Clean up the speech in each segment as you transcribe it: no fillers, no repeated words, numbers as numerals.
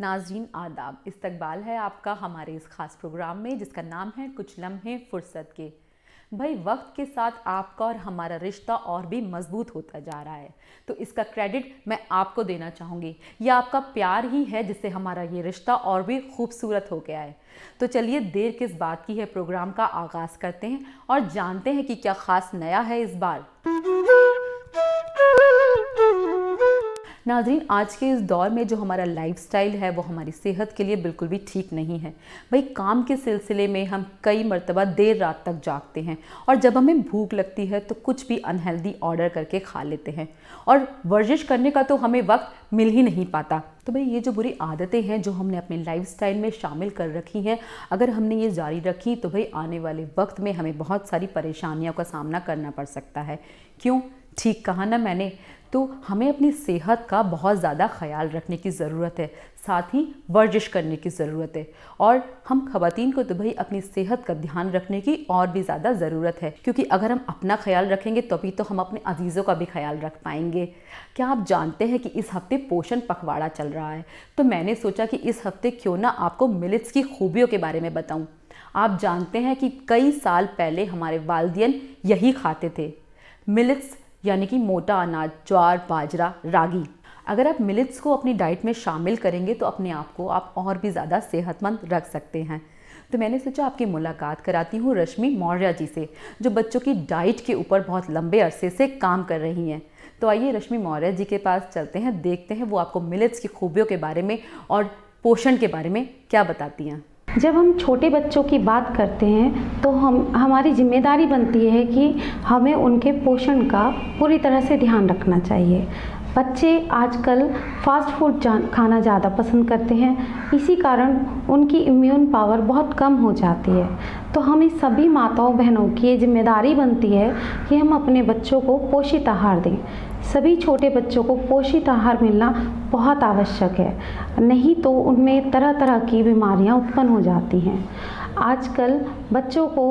नाज़रीन आदाब, इस्तकबाल है आपका हमारे इस खास प्रोग्राम में जिसका नाम है कुछ लम्हे फुर्सत के। भाई वक्त के साथ आपका और हमारा रिश्ता और भी मजबूत होता जा रहा है, तो इसका क्रेडिट मैं आपको देना चाहूँगी। ये आपका प्यार ही है जिससे हमारा ये रिश्ता और भी खूबसूरत हो गया है। तो चलिए देर किस बात की है, प्रोग्राम का आगाज़ करते हैं और जानते हैं कि क्या ख़ास नया है इस बार। नाज़रीन, आज के इस दौर में जो हमारा लाइफस्टाइल है वो हमारी सेहत के लिए बिल्कुल भी ठीक नहीं है। भाई काम के सिलसिले में हम कई मर्तबा देर रात तक जागते हैं और जब हमें भूख लगती है तो कुछ भी अनहेल्दी ऑर्डर करके खा लेते हैं और वर्जिश करने का तो हमें वक्त मिल ही नहीं पाता। तो भाई ये जो बुरी आदतें हैं जो हमने अपने लाइफस्टाइल में शामिल कर रखी हैं, अगर हमने ये जारी रखी तो भाई आने वाले वक्त में हमें बहुत सारी परेशानियों का सामना करना पड़ सकता है। क्यों? ठीक कहा ना मैंने। तो हमें अपनी सेहत का बहुत ज़्यादा ख्याल रखने की ज़रूरत है, साथ ही वर्जिश करने की ज़रूरत है। और हम ख़वातीन को तो भाई अपनी सेहत का ध्यान रखने की और भी ज़्यादा ज़रूरत है, क्योंकि अगर हम अपना ख्याल रखेंगे तभी तो हम अपने अजीज़ों का भी ख्याल रख पाएंगे। क्या आप जानते हैं कि इस हफ्ते पोषण पखवाड़ा चल रहा है? तो मैंने सोचा कि इस हफ्ते क्यों ना आपको मिलेट्स की खूबियों के बारे में बताऊँ। आप जानते हैं कि कई साल पहले हमारे वालिदैन यही खाते थे, मिलेट्स यानी कि मोटा अनाज, ज्वार, बाजरा, रागी। अगर आप मिलेट्स को अपनी डाइट में शामिल करेंगे तो अपने आप को आप और भी ज़्यादा सेहतमंद रख सकते हैं। तो मैंने सोचा आपकी मुलाकात कराती हूँ रश्मि मौर्य जी से, जो बच्चों की डाइट के ऊपर बहुत लंबे अरसे से काम कर रही हैं। तो आइए रश्मि मौर्य जी के पास चलते हैं, देखते हैं वो आपको मिलेट्स की खूबियों के बारे में और पोषण के बारे में क्या बताती हैं। जब हम छोटे बच्चों की बात करते हैं तो हमारी जिम्मेदारी बनती है कि हमें उनके पोषण का पूरी तरह से ध्यान रखना चाहिए। बच्चे आजकल फास्ट फूड खाना ज़्यादा पसंद करते हैं, इसी कारण उनकी इम्यून पावर बहुत कम हो जाती है। तो हमें सभी माताओं बहनों की ये जिम्मेदारी बनती है कि हम अपने बच्चों को पोषित आहार दें। सभी छोटे बच्चों को पोषित आहार मिलना बहुत आवश्यक है, नहीं तो उनमें तरह तरह की बीमारियां उत्पन्न हो जाती हैं। आजकल बच्चों को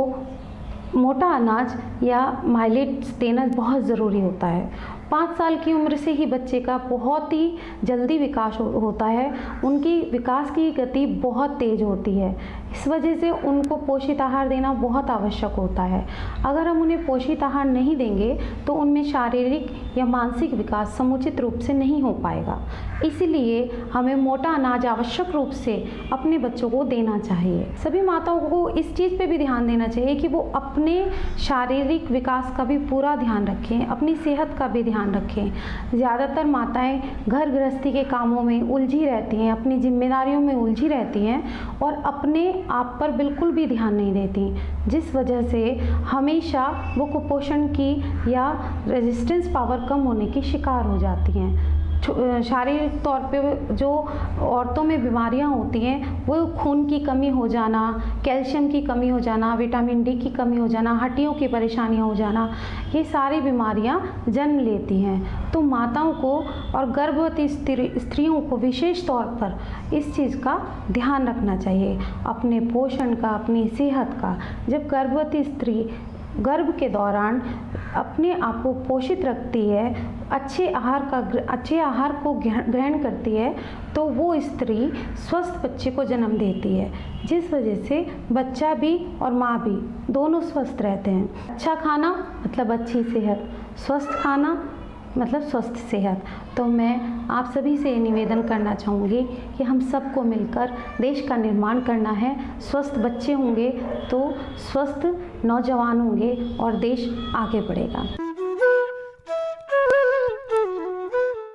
मोटा अनाज या माइलेट्स देना बहुत ज़रूरी होता है। 5 साल की उम्र से ही बच्चे का बहुत ही जल्दी विकास होता है, उनकी विकास की गति बहुत तेज़ होती है। इस वजह से उनको पोषित आहार देना बहुत आवश्यक होता है। अगर हम उन्हें पोषित आहार नहीं देंगे तो उनमें शारीरिक या मानसिक विकास समुचित रूप से नहीं हो पाएगा। इसलिए हमें मोटा अनाज आवश्यक रूप से अपने बच्चों को देना चाहिए। सभी माताओं को इस चीज़ पे भी ध्यान देना चाहिए कि वो अपने शारीरिक विकास का भी पूरा ध्यान रखें, अपनी सेहत का भी ध्यान रखें। ज़्यादातर माताएं घर गृहस्थी के कामों में उलझी रहती हैं, अपनी जिम्मेदारियों में उलझी रहती हैं और अपने आप पर बिल्कुल भी ध्यान नहीं देती, जिस वजह से हमेशा वो कुपोषण की या रेजिस्टेंस पावर कम होने की शिकार हो जाती हैं। शारीरिक तौर पे जो औरतों में बीमारियां होती हैं वो खून की कमी हो जाना, कैल्शियम की कमी हो जाना, विटामिन डी की कमी हो जाना, हड्डियों की परेशानियां हो जाना, ये सारी बीमारियां जन्म लेती हैं। तो माताओं को और गर्भवती स्त्रियों को विशेष तौर पर इस चीज़ का ध्यान रखना चाहिए, अपने पोषण का, अपनी सेहत का। जब गर्भवती स्त्री गर्भ के दौरान अपने आप को पोषित रखती है, अच्छे आहार को ग्रहण करती है, तो वो स्त्री स्वस्थ बच्चे को जन्म देती है, जिस वजह से बच्चा भी और माँ भी दोनों स्वस्थ रहते हैं। अच्छा खाना मतलब अच्छी सेहत, स्वस्थ खाना मतलब स्वस्थ सेहत। तो मैं आप सभी से निवेदन करना चाहूँगी कि हम सबको मिलकर देश का निर्माण करना है। स्वस्थ बच्चे होंगे तो स्वस्थ नौजवान होंगे और देश आगे बढ़ेगा।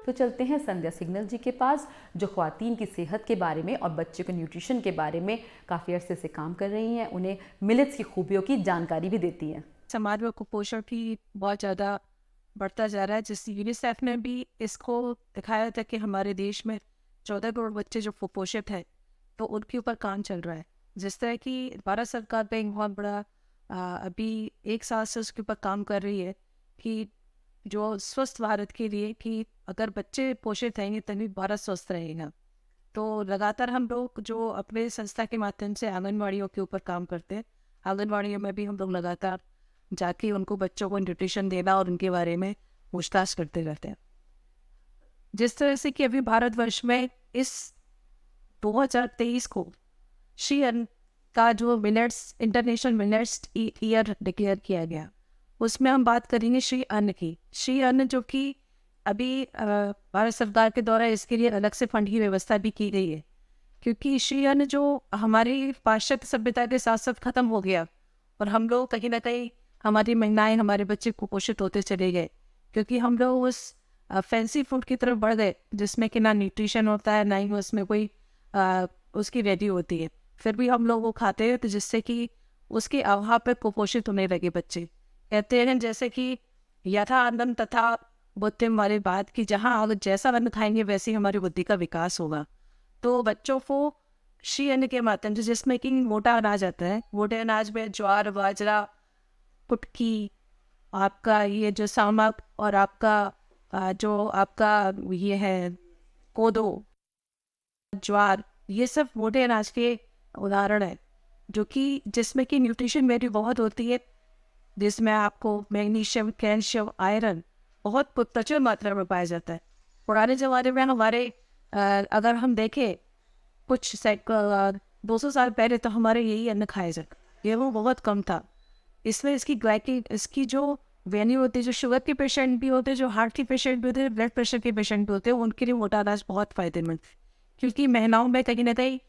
तो चलते हैं संध्या सिग्नल जी के पास, जो ख्वातीन की सेहत के बारे में और बच्चे के न्यूट्रिशन के बारे में काफ़ी अरसे से काम कर रही हैं। उन्हें मिलेट्स की खूबियों की जानकारी भी देती हैं। समाज में कुपोषण भी बहुत ज़्यादा बढ़ता जा रहा है, जिस यूनिसेफ ने भी इसको दिखाया था कि हमारे देश में 14 करोड़ बच्चे जो कुपोषित हैं, तो उनके ऊपर काम चल रहा है। जिस तरह की भारत सरकार पे एक बहुत बड़ा अभी 1 साल से उसके ऊपर काम कर रही है कि जो स्वस्थ भारत के लिए, कि अगर बच्चे पोषित रहेंगे तभी भारत स्वस्थ रहेगा। तो लगातार हम लोग जो अपने संस्था के माध्यम से आंगनवाड़ियों के ऊपर काम करते हैं, आंगनवाड़ियों में भी हम लोग लगातार जाके उनको बच्चों को न्यूट्रिशन देना और उनके बारे में पूछताछ करते रहते हैं। जिस तरह से कि अभी भारतवर्ष में इस 2023 को श्री अन्न का जो millets international millets year declare किया गया, उसमें हम बात करेंगे श्री अन्न की। श्री अन्न जो कि अभी भारत सरकार के द्वारा इसके लिए अलग से फंड की व्यवस्था भी की गई है, क्योंकि श्री अन्न जो हमारी पाश्चात्य सभ्यता के साथ साथ खत्म हो गया और हम लोग कहीं ना कहीं, हमारी महिलाएं, हमारे बच्चे कुपोषित होते चले गए, क्योंकि हम लोग उस फैंसी फूड की तरफ बढ़ गए जिसमें कि ना न्यूट्रिशन होता है, ना ही उसमें कोई उसकी वैल्यू होती है। फिर भी हम लोग वो खाते हैं, तो जिससे कि उसके अभाव पे कुपोषित होने लगे बच्चे। कहते हैं जैसे कि यथा अन्नम तथा बुद्धिम वाली बात, की जहाँ आप जैसा अन्न खाएंगे वैसे ही हमारी बुद्धि का विकास होगा। तो बच्चों को श्री अन्न के माध्यम से, जिसमें कि मोटा अनाज आता है, मोटे अनाज में ज्वार, बाजरा, कुटकी, आपका ये जो सामक और आपका जो आपका ये है कोदो, ज्वार, ये सब मोटे अनाज के उदाहरण है, जो कि जिसमें कि न्यूट्रिशन वैल्यू बहुत होती है, जिसमें आपको मैग्नीशियम, कैल्शियम, आयरन बहुत प्रचुर मात्रा में पाया जाता है। पुराने ज़माने में हमारे अगर हम देखें कुछ 200 साल पहले, तो हमारे यही अन्न खाए जाते, गेहूँ बहुत कम था। इसमें इसकी जो वैल्यू होती है, जो शुगर के पेशेंट भी होते हैं, जो हार्ट के पेशेंट भी होते हैं, ब्लड प्रेशर के पेशेंट भी होते हैं, उनके लिए मोटा अनाज बहुत फ़ायदेमंद है, क्योंकि महिलाओं में कहीं ना कहीं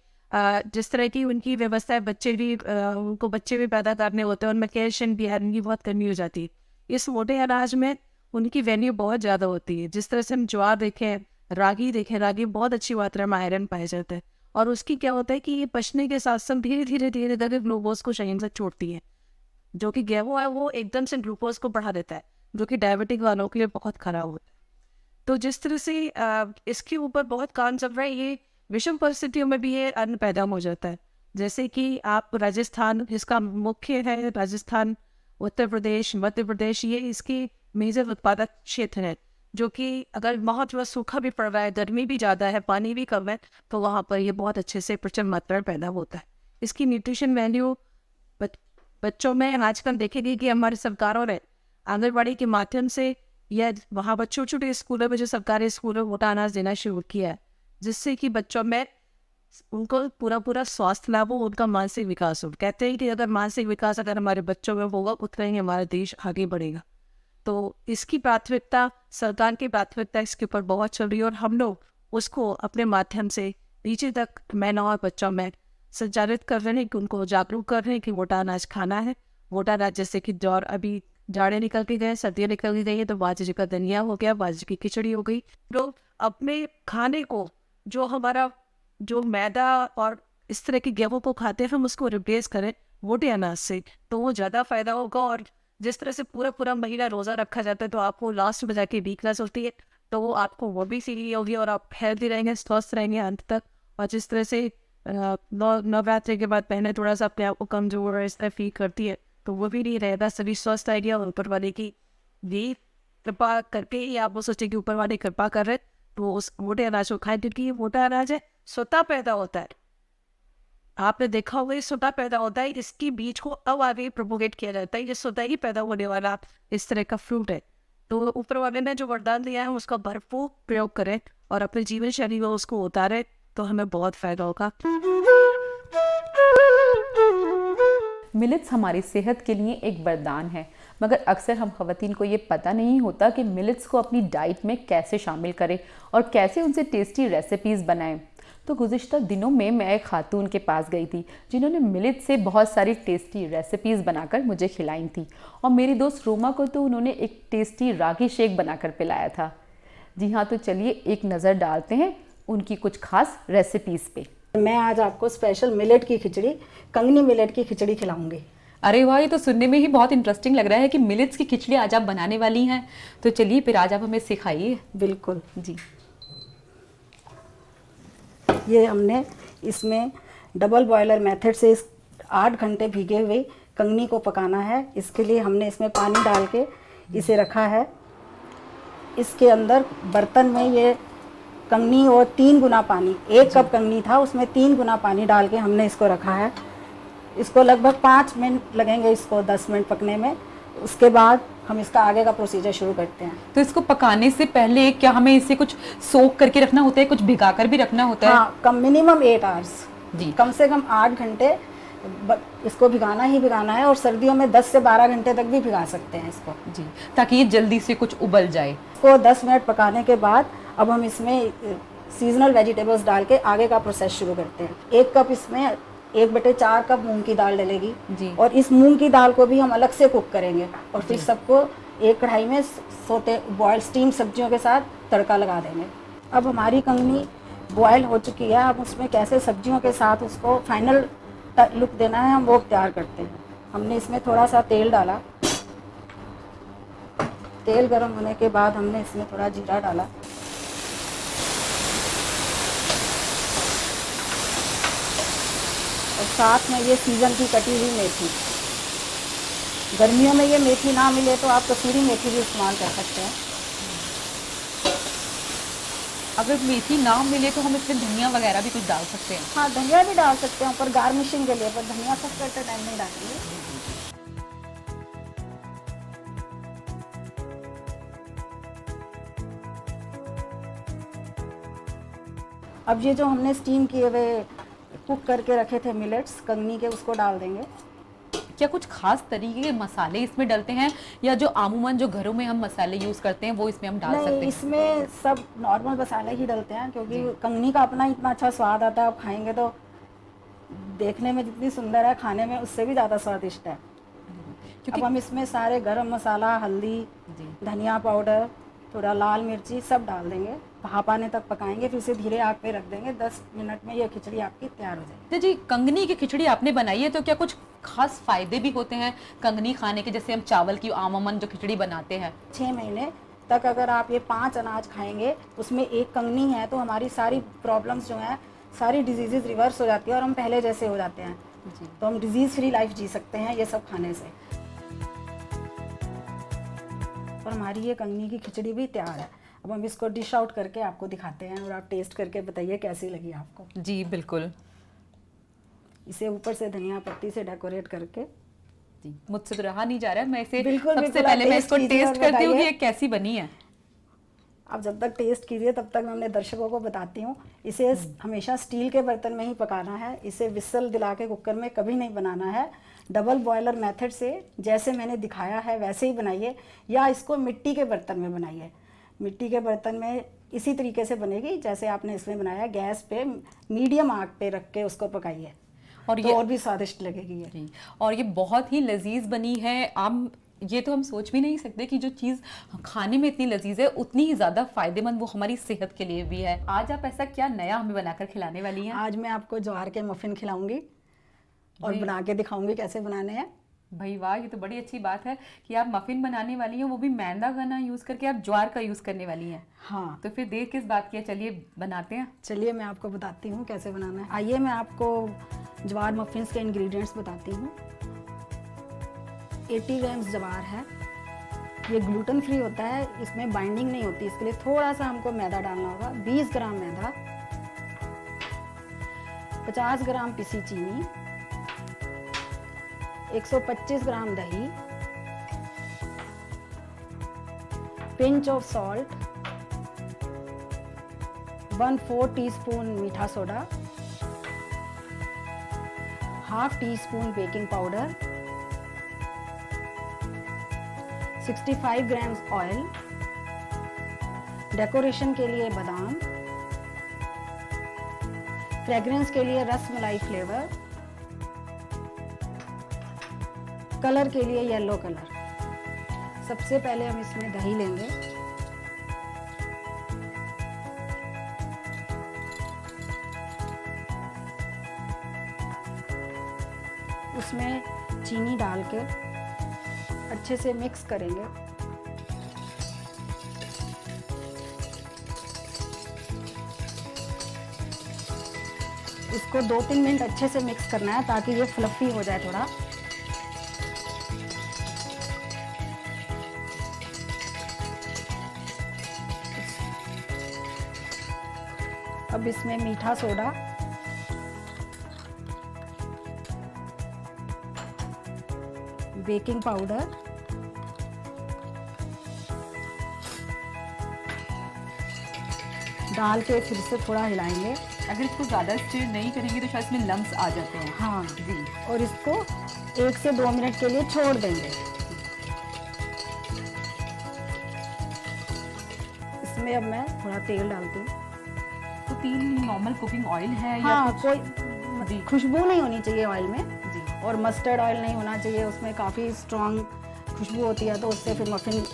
जिस तरह की उनकी व्यवस्था है, बच्चे भी उनको बच्चे भी पैदा करने होते हैं, उनमें कैल्शियम भी आयरन की बहुत कमी हो जाती है। इस मोटे अनाज में उनकी वैल्यू बहुत ज़्यादा होती है। जिस तरह से हम ज्वार देखें, रागी देखें, रागी बहुत अच्छी मात्रा में आयरन पाया जाता है, और उसकी क्या होता है कि ये पचने के साथ साथ धीरे धीरे धीरे धीरे ग्लूकोज को शरीर से छोड़ती है, जो कि गेहूँ है वो एकदम से ग्लूकोज को बढ़ा देता है, जो कि डायबिटिक वालों के लिए बहुत खराब होता है। तो जिस तरह से इसके ऊपर बहुत काम चल रहा है, ये विषम परिस्थितियों में भी ये अन्न पैदा हो जाता है। जैसे कि आप राजस्थान, इसका मुख्य है राजस्थान, उत्तर प्रदेश, मध्य प्रदेश, ये इसकी मेजर उत्पादक क्षेत्र है, जो कि अगर बहुत वह सूखा भी पड़ रहा है, गर्मी भी ज़्यादा है, पानी भी कम है, तो वहाँ पर ये बहुत अच्छे से प्रचुर मात्रा में पैदा होता है। इसकी न्यूट्रिशन वैल्यू बच्चों में आजकल देखेगी कि हमारी सरकारों ने आंगनबाड़ी के माध्यम से या वहाँ पर छोटे छोटे स्कूलों में, जो सरकारी स्कूलों में मोटा अनाज देना शुरू किया है, जिससे कि बच्चों में उनको पूरा स्वास्थ्य लाभ हो, उनका मानसिक विकास हो। कहते हैं कि अगर मानसिक विकास अगर हमारे बच्चों में होगा, उतना ही हमारा देश आगे बढ़ेगा। तो इसकी प्राथमिकता, सरकार की प्राथमिकता इसके ऊपर बहुत चल रही है, और हम लोग उसको अपने माध्यम से नीचे तक महिलाओं और बच्चों में संचालित कर रहे हैं, कि उनको जागरूक कर रहे हैं कि मोटा अनाज खाना है। मोटा अनाज जैसे कि ज्वार, अभी जाड़े निकल के गए, सर्दियाँ निकल के गई है, तो बाजरे का दलिया हो गया, बाजरे की खिचड़ी हो गई। लोग अपने खाने को, जो हमारा जो मैदा और इस तरह की गेहूँ को खाते हैं, हम उसको रिप्लेस करें मोटे अनाज से, तो वो ज़्यादा फायदा होगा। और जिस तरह से पूरा महीना रोज़ा रखा जाता है, तो आपको लास्ट में जाके वीकनेस होती है, तो वो आपको वो भी सीखी होगी, और आप हेल्दी रहेंगे, स्वस्थ रहेंगे अंत तक। और जिस तरह से नवरात्रि के बाद पहले थोड़ा सा अपने आप को कमजोर इस तरह फील करती है, तो वो भी नहीं रहेगा, सभी स्वस्थ आइडिया। और ऊपर वाले की भी कृपा करके ही आप वो सोचे कि ऊपर वाले कृपा कर रहे, तो उस मोटे अनाज को खाएं, क्योंकि ये मोटा अनाज है, स्वतः पैदा होता है। आपने देखा होगा ये स्वतः पैदा होता है, इसकी बीज को अब आगे प्रोपोगेट किया जाता है, ये स्वतः ही पैदा होने वाला इस तरह का फ्रूट है। तो ऊपर वाले ने जो वरदान दिया है, उसका भरपूर प्रयोग करें और अपने जीवन शैली में उसको उतारें, तो हमें बहुत फायदा होगा। मिलेट्स हमारी सेहत के लिए एक वरदान है, मगर अक्सर हम ख़वातीन को ये पता नहीं होता कि मिलेट्स को अपनी डाइट में कैसे शामिल करें और कैसे उनसे टेस्टी रेसिपीज़ बनाएं। तो गुज़िश्ता दिनों में मैं एक खातून के पास गई थी, जिन्होंने मिलेट से बहुत सारी टेस्टी रेसिपीज़ बनाकर मुझे खिलाई थी, और मेरी दोस्त रोमा को तो उन्होंने एक टेस्टी रागी शेक बनाकर पिलाया था। जी हाँ, तो चलिए एक नज़र डालते हैं उनकी कुछ खास रेसिपीज़ पे। मैं आज आपको स्पेशल मिलेट की खिचड़ी, कंगनी मिलेट की खिचड़ी खिलाऊंगी। अरे वाह, ये तो सुनने में ही बहुत इंटरेस्टिंग लग रहा है कि मिलेट्स की खिचड़ी आज आप बनाने वाली हैं। तो चलिए फिर आज आप हमें सिखाइए। बिल्कुल जी। ये हमने इसमें डबल बॉयलर मेथड से 8 घंटे भीगे हुए कंगनी को पकाना है। इसके लिए हमने इसमें पानी डाल के इसे रखा है। इसके अंदर बर्तन में ये कंगनी और 3 गुना पानी, 1 कप कंगनी था उसमें 3 गुना पानी डाल के हमने इसको रखा है। इसको लगभग 5 मिनट लगेंगे इसको 10 मिनट पकने में। उसके बाद हम इसका आगे का प्रोसीजर शुरू करते हैं। तो इसको पकाने से पहले क्या हमें इसे कुछ सोक करके रखना होता है, कुछ भिगा कर भी रखना होता है? हाँ, कम मिनिमम 8 आवर्स जी। कम से कम 8 घंटे इसको भिगाना ही भिगाना है, और सर्दियों में 10 से 12 घंटे तक भी भिगा सकते हैं इसको जी, ताकि ये जल्दी से कुछ उबल जाए। इसको 10 मिनट पकाने के बाद अब हम इसमें सीजनल वेजिटेबल्स डाल के आगे का प्रोसेस शुरू करते हैं। 1 कप इसमें 1/4 कप मूंग की दाल डलेगी जी। और इस मूंग की दाल को भी हम अलग से कुक करेंगे और फिर सबको एक कढ़ाई में सोते बॉयल स्टीम सब्जियों के साथ तड़का लगा देंगे। अब हमारी कंगनी बॉयल हो चुकी है, अब उसमें कैसे सब्जियों के साथ उसको फाइनल लुक देना है हम वो तैयार करते हैं। हमने इसमें थोड़ा सा तेल डाला, तेल गर्म होने के बाद हमने इसमें थोड़ा जीरा डाला, और साथ में ये सीजन की कटी हुई मेथी। गर्मियों में ये मेथी ना मिले तो आप कसूरी मेथी भी इस्तेमाल कर सकते हैं। अगर मेथी ना मिले तो हम इसमें धनिया वगैरह भी कुछ डाल सकते हैं? हाँ, धनिया भी डाल सकते हैं ऊपर गार्निशिंग के लिए, पर धनिया सब करते टाइम नहीं डालेंगे। अब ये जो हमने स्टीम किए हुए कुक करके रखे थे मिलेट्स कंगनी के, उसको डाल देंगे। क्या कुछ खास तरीके के मसाले इसमें डलते हैं, या जो आमूमन जो घरों में हम मसाले यूज करते हैं वो इसमें हम डाल सकते नहीं, हैं? इसमें सब नॉर्मल मसाले ही डलते हैं, क्योंकि कंगनी का अपना इतना अच्छा स्वाद आता है। आप खाएंगे तो देखने में जितनी सुंदर है, खाने में उससे भी ज़्यादा स्वादिष्ट है। अब हम इसमें सारे गरम मसाला, हल्दी, धनिया पाउडर, थोड़ा लाल मिर्ची सब डाल देंगे। भाप आने तक पकाएंगे, फिर इसे धीरे आग पे रख देंगे। 10 मिनट में ये खिचड़ी आपकी तैयार हो जाएगी। तो जी, कंगनी की खिचड़ी आपने बनाई है, तो क्या कुछ खास फायदे भी होते हैं कंगनी खाने के, जैसे हम चावल की आमूमन जो खिचड़ी बनाते हैं? 6 महीने तक अगर आप ये 5 अनाज खाएंगे, उसमें एक कंगनी है, तो हमारी सारी प्रॉब्लम्स जो हैं, सारी डिजीजेज रिवर्स हो जाती है और हम पहले जैसे हो जाते हैं। तो हम डिजीज़ फ्री लाइफ जी सकते हैं ये सब खाने से। और हमारी ये कंगनी की खिचड़ी भी तैयार है। अब हम इसको डिश आउट करके आपको दिखाते हैं और आप टेस्ट करके बताइए कैसी लगी आपको। जी बिल्कुल। इसे ऊपर से धनिया पत्ती से डेकोरेट करके। जी, मुझसे तो रहा नहीं जा रहा है, मैं इसे बिल्कुल, सबसे बिल्कुल, पहले आप मैं इसको टेस्ट कीजिए टेस्ट और करती हूँ कि बताइए। ये कैसी बनी है। आप जब तक टेस्ट कीजिए तब तक मैं अपने दर्शकों को बताती हूँ, इसे हमेशा स्टील के बर्तन में ही पकाना है। इसे विसल दिला के कुकर में कभी नहीं बनाना है। डबल बॉयलर मेथड से जैसे मैंने दिखाया है वैसे ही बनाइए, या इसको मिट्टी के बर्तन में बनाइए। मिट्टी के बर्तन में इसी तरीके से बनेगी जैसे आपने इसमें बनाया। गैस पे मीडियम आग पे रख के उसको पकाइए, और तो ये और भी स्वादिष्ट लगेगी ये। जी, और ये बहुत ही लजीज बनी है। आप ये तो हम सोच भी नहीं सकते कि जो चीज़ खाने में इतनी लजीज है उतनी ही ज़्यादा फायदेमंद वो हमारी सेहत के लिए भी है। आज आप ऐसा क्या नया हमें बनाकर खिलाने वाली हैं? आज मैं आपको ज्वार के मफिन खिलाऊंगी और बना के दिखाऊंगी कैसे बनाने हैं। भाई वाह, ये तो बड़ी अच्छी बात है कि आप मफिन बनाने वाली हैं, वो भी मैदा का ना यूज़ करके आप ज्वार का यूज़ करने वाली हैं। हाँ, तो फिर देर किस बात की है, चलिए बनाते हैं। चलिए मैं आपको बताती हूँ कैसे बनाना है। आइए मैं आपको ज्वार मफिन्स के इंग्रेडिएंट्स बताती हूँ। 80 ग्राम्स ज्वार है। ये ग्लूटेन फ्री होता है, इसमें बाइंडिंग नहीं होती, इसके लिए थोड़ा सा हमको मैदा डालना होगा। 20 ग्राम मैदा, 50 ग्राम पिसी चीनी, 125 ग्राम दही, पिंच ऑफ सॉल्ट, 1/4 टीस्पून मीठा soda, ½ teaspoon baking powder, 65 grams oil, decoration के लिए बादाम, फ्रेग्रेंस के लिए रस मलाई फ्लेवर, कलर के लिए येलो कलर। सबसे पहले हम इसमें दही लेंगे। उसमें चीनी डाल के अच्छे से मिक्स करेंगे। इसको 2-3 मिनट अच्छे से मिक्स करना है ताकि ये फ्लफी हो जाए थोड़ा। अब इसमें मीठा सोडा, बेकिंग पाउडर, डाल के फिर से थोड़ा हिलाएंगे। अगर इसको ज़्यादा स्टीर नहीं करेंगे तो शायद इसमें लम्स आ जाते हैं। हाँ जी। और इसको 1 से 2 मिनट के लिए छोड़ देंगे। इसमें अब मैं थोड़ा तेल डालती हूँ। तो 3 नॉर्मल कुकिंग ऑयल है या हाँ, कुछ? कोई जी खुशबू नहीं होनी चाहिए ऑयल में, जी। और मस्टर्ड ऑयल नहीं होना चाहिए, उसमें काफ़ी स्ट्रॉन्ग खुशबू होती है तो उससे फिर मफ़िन।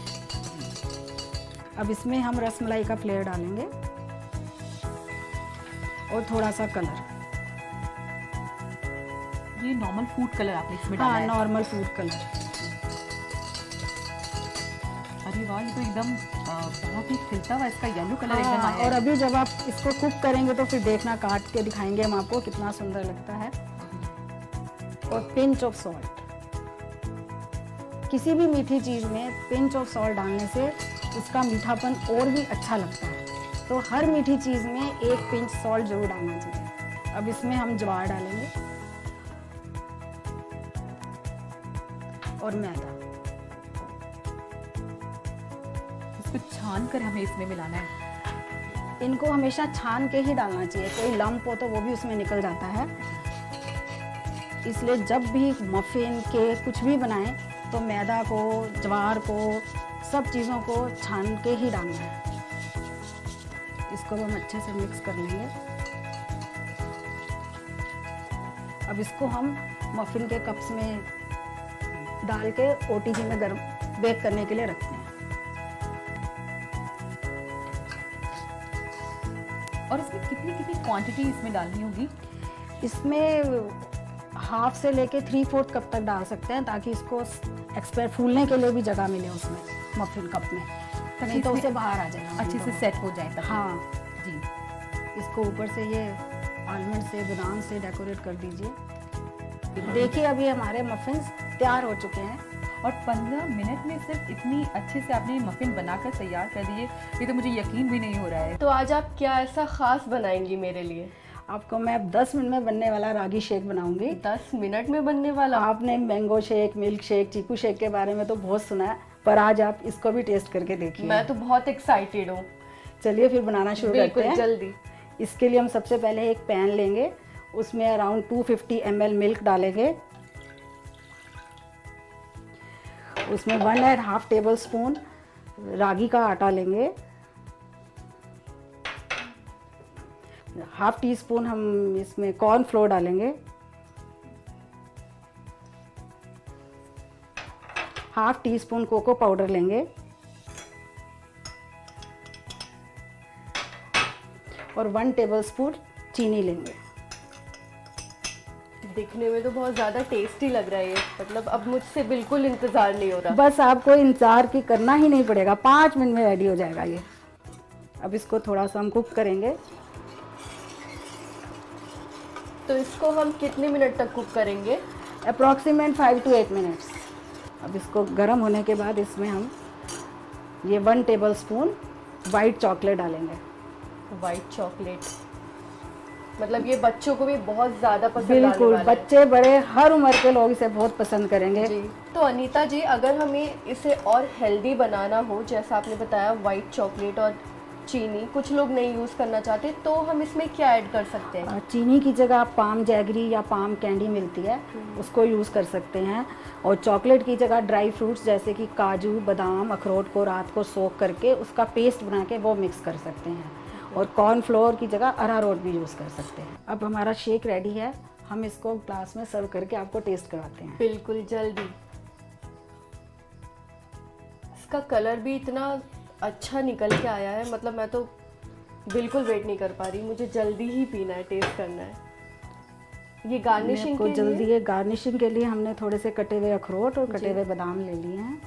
अब इसमें हम रसमलाई का फ्लेवर डालेंगे और थोड़ा सा कलर। ये नॉर्मल फूड कलर आपने इसमें डाला हाँ, है? Normal food colour. अरे वाह, ये तो एकदम बहुत ही खिलता हुआ इसका येलो कलर एकदम हाँ, आया और है। अभी जब आप इसको कुक करेंगे तो फिर देखना, काट के दिखाएंगे हम आपको कितना सुंदर लगता है। और पिंच ऑफ सॉल्ट, किसी भी मीठी चीज़ में पिंच ऑफ सॉल्ट डालने से उसका मीठापन और भी अच्छा लगता है। तो हर मीठी चीज़ में 1 पिंच सॉल्ट जरूर डालना चाहिए। अब इसमें हम ज्वार डालेंगे और मैदा। इसको छान कर हमें इसमें मिलाना है। इनको हमेशा छान के ही डालना चाहिए, कोई लंप हो तो वो भी उसमें निकल जाता है। इसलिए जब भी मफ़िन केक कुछ भी बनाएं तो मैदा को, ज्वार को, सब चीज़ों को छान के ही डालना है। इसको हम अच्छे से मिक्स कर लेंगे। अब इसको हम मफ़िन के कप्स में डाल के ओटीजी में गर्म बेक करने के लिए रखते हैं। और इसमें कितनी कितनी क्वांटिटी इसमें डालनी होगी? इसमें हाफ से लेके 3/4 कप तक डाल सकते हैं, ताकि इसको एक्सपायर फूलने के लिए भी जगह मिले उसमें मफ़िन कप में, नहीं तो उसे बाहर आ जाएगा। अच्छे से सेट हो जाए तब। हाँ जी। इसको ऊपर से ये आलमंड से, बादाम से डेकोरेट कर दीजिए। देखिए अभी हमारे मफ़िन्स तैयार हो चुके हैं। और 15 मिनट में सिर्फ इतनी अच्छे से आपने मफ़िन बनाकर तैयार कर दिए, ये तो मुझे यकीन भी नहीं हो रहा है। तो आज आप क्या ऐसा खास बनाएंगी मेरे लिए? आपको मैं अब 10 मिनट में बनने वाला रागी शेक बनाऊंगी। 10 मिनट में बनने वाला? आपने मैंगो शेक, मिल्क शेक, चीकू शेक के बारे में तो बहुत सुना है, पर आज आप इसको भी टेस्ट करके देखिए। मैं तो बहुत एक्साइटेड हूँ। चलिए फिर बनाना शुरू करते बिल्कुल हैं। जल्दी। इसके लिए हम सबसे पहले एक पैन लेंगे, उसमें अराउंड 250 ml मिल्क डालेंगे। उसमें 1.5 टेबल स्पून रागी का आटा लेंगे। 1/2 टीस्पून हम इसमें कॉर्न फ्लोर डालेंगे। 1/2 टीस्पून कोको पाउडर लेंगे और 1 टेबलस्पून चीनी लेंगे। दिखने में तो बहुत ज़्यादा टेस्टी लग रहा है ये, मतलब अब मुझसे बिल्कुल इंतज़ार नहीं हो रहा। बस आपको इंतजार की करना ही नहीं पड़ेगा, 5 मिनट में रेडी हो जाएगा ये। अब इसको थोड़ा सा हम कुक करेंगे। तो इसको हम कितने मिनट तक कुक करेंगे? Approximate 5 to 8 minutes. अब इसको गर्म होने के बाद इसमें हम ये 1 टेबलस्पून वाइट चॉकलेट डालेंगे। वाइट चॉकलेट, मतलब ये बच्चों को भी बहुत ज़्यादा पसंद आने बिल्कुल, वाला है। बच्चे बड़े हर उम्र के लोग इसे बहुत पसंद करेंगे। जी। तो अनीता जी, अगर हमें इसे और हेल्दी बनाना हो, जैसा आपने बताया वाइट चॉकलेट और चीनी कुछ लोग नहीं यूज़ करना चाहते, तो हम इसमें क्या ऐड कर सकते हैं? चीनी की जगह पाम जैगरी या पाम कैंडी मिलती है, उसको यूज़ कर सकते हैं। और चॉकलेट की जगह ड्राई फ्रूट्स जैसे कि काजू, बादाम, अखरोट को रात को सोक करके उसका पेस्ट बना के वो मिक्स कर सकते हैं। और कॉर्नफ्लोर की जगह अरारोट भी यूज़ कर सकते हैं। अब हमारा शेक रेडी है, हम इसको ग्लास में सर्व करके आपको टेस्ट कराते हैं। बिल्कुल जल्दी। इसका कलर भी इतना अच्छा निकल के आया है, मतलब मैं तो बिल्कुल वेट नहीं कर पा रही, मुझे जल्दी ही पीना है, टेस्ट करना है। ये गार्निशिंग को के जल्दी लिए? ये गार्निशिंग के लिए हमने थोड़े से कटे हुए अखरोट और कटे जी। हुए बादाम ले लिए हैं।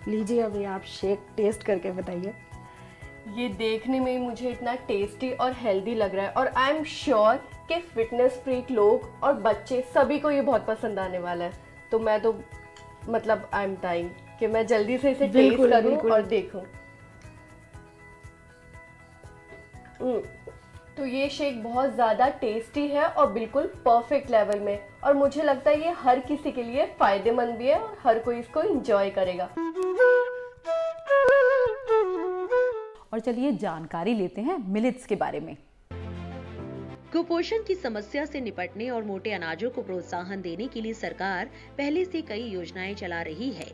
लीजिए अभी आप शेक टेस्ट करके बताइए। ये देखने में ही मुझे इतना टेस्टी और हेल्दी लग रहा है, और आई एम श्योर कि फिटनेस फ्रीक लोग और बच्चे सभी को ये बहुत पसंद आने वाला है। तो मैं तो मतलब आई एम डाइंग कि मैं जल्दी से इसे टेस्ट बिल्कुल, करूं बिल्कुल। और देखूं। तो ये शेक बहुत ज़्यादा टेस्टी है और बिल्कुल परफेक्ट लेवल में, और मुझे लगता है ये हर किसी के लिए फ़ायदेमंद भी है और हर कोई इसको एंजॉय करेगा। और चलिए जानकारी लेते हैं मिलेट्स के बारे में। कुपोषण की समस्या से निपटने और मोटे अनाजों को प्रोत्साहन देने के लिए सरकार पहले से कई योजनाएं चला रही है,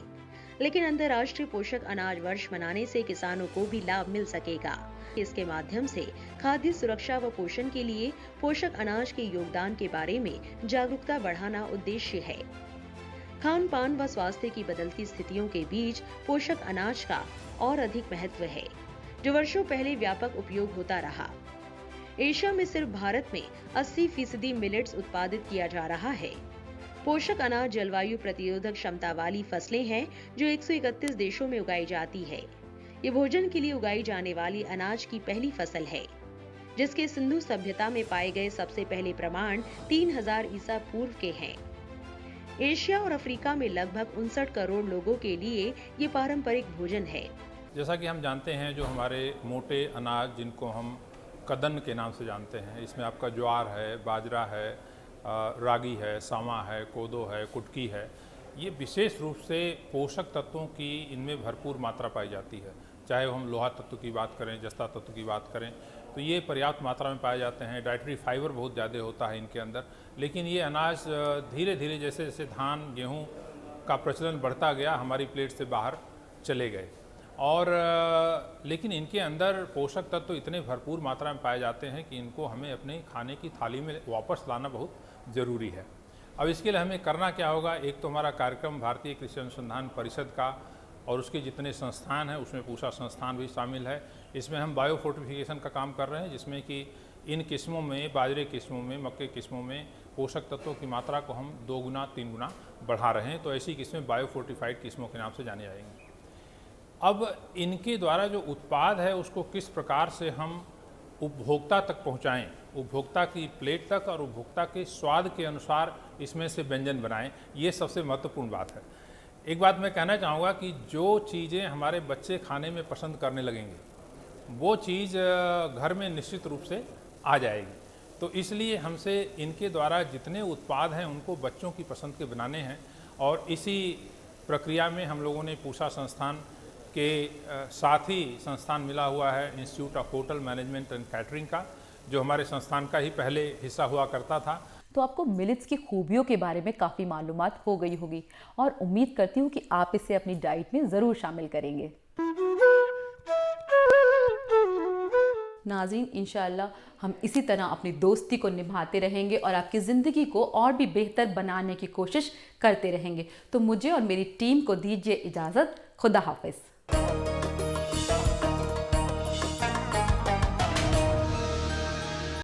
लेकिन अंतर्राष्ट्रीय पोषक अनाज वर्ष मनाने से किसानों को भी लाभ मिल सकेगा। इसके माध्यम से खाद्य सुरक्षा व पोषण के लिए पोषक अनाज के योगदान के बारे में जागरूकता बढ़ाना उद्देश्य है। खान पान व स्वास्थ्य की बदलती स्थितियों के बीच पोषक अनाज का और अधिक महत्व है, जो वर्षों पहले व्यापक उपयोग होता रहा। एशिया में सिर्फ भारत में 80% मिलेट्स उत्पादित किया जा रहा है। पोषक अनाज जलवायु प्रतिरोधक क्षमता वाली फसलें हैं जो 131 देशों में उगाई जाती है। ये भोजन के लिए उगाई जाने वाली अनाज की पहली फसल है, जिसके सिंधु सभ्यता में पाए गए सबसे पहले प्रमाण 3000 ईसा पूर्व के हैं। एशिया और अफ्रीका में लगभग 59 करोड़ लोगों के लिए ये पारंपरिक भोजन है। जैसा कि हम जानते हैं, जो हमारे मोटे अनाज जिनको हम कदन के नाम से जानते हैं, इसमें आपका ज्वार है, बाजरा है, रागी है, सामा है, कोदो है, कुटकी है। ये विशेष रूप से पोषक तत्वों की इनमें भरपूर मात्रा पाई जाती है। चाहे हम लोहा तत्व की बात करें, जस्ता तत्व की बात करें, तो ये पर्याप्त मात्रा में पाए जाते हैं। डाइटरी फाइबर बहुत ज़्यादा होता है इनके अंदर। लेकिन ये अनाज धीरे धीरे जैसे जैसे धान गेहूँ का प्रचलन बढ़ता गया, हमारी प्लेट से बाहर चले गए। और लेकिन इनके अंदर पोषक तत्व तो इतने भरपूर मात्रा में पाए जाते हैं कि इनको हमें अपने खाने की थाली में वापस लाना बहुत ज़रूरी है। अब इसके लिए हमें करना क्या होगा? एक तो हमारा कार्यक्रम भारतीय कृषि अनुसंधान परिषद का और उसके जितने संस्थान हैं उसमें पूषा संस्थान भी शामिल है। इसमें हम बायो फोर्टिफिकेशन का काम कर रहे हैं, जिसमें कि इन किस्मों में, बाजरे किस्मों में, मक्के किस्मों में पोषक तत्वों की मात्रा को हम 2 गुना 3 गुना बढ़ा रहे हैं। तो ऐसी किस्में बायो फोर्टिफाइड किस्मों के नाम से जानी जाएंगी। अब इनके द्वारा जो उत्पाद है उसको किस प्रकार से हम उपभोक्ता तक पहुंचाएं, उपभोक्ता की प्लेट तक और उपभोक्ता के स्वाद के अनुसार इसमें से व्यंजन बनाएं, ये सबसे महत्वपूर्ण बात है। एक बात मैं कहना चाहूँगा कि जो चीज़ें हमारे बच्चे खाने में पसंद करने लगेंगे, वो चीज़ घर में निश्चित रूप से आ जाएगी। तो इसलिए हमसे इनके द्वारा जितने उत्पाद हैं उनको बच्चों की पसंद के बनाने हैं। और इसी प्रक्रिया में हम लोगों ने पूषा संस्थान के साथ ही संस्थान मिला हुआ है institute of hotel management and catering का, जो हमारे संस्थान का ही पहले हिस्सा हुआ करता था। तो आपको मिलेट्स की खूबियों के बारे में काफ़ी मालूमात हो गई होगी और उम्मीद करती हूँ कि आप इसे अपनी डाइट में ज़रूर शामिल करेंगे। नाज़रीन, इंशाअल्लाह हम इसी तरह अपनी दोस्ती को निभाते रहेंगे और आपकी ज़िंदगी को और भी बेहतर बनाने की कोशिश करते रहेंगे। तो मुझे और मेरी टीम को दीजिए इजाज़त। खुदा हाफिज़।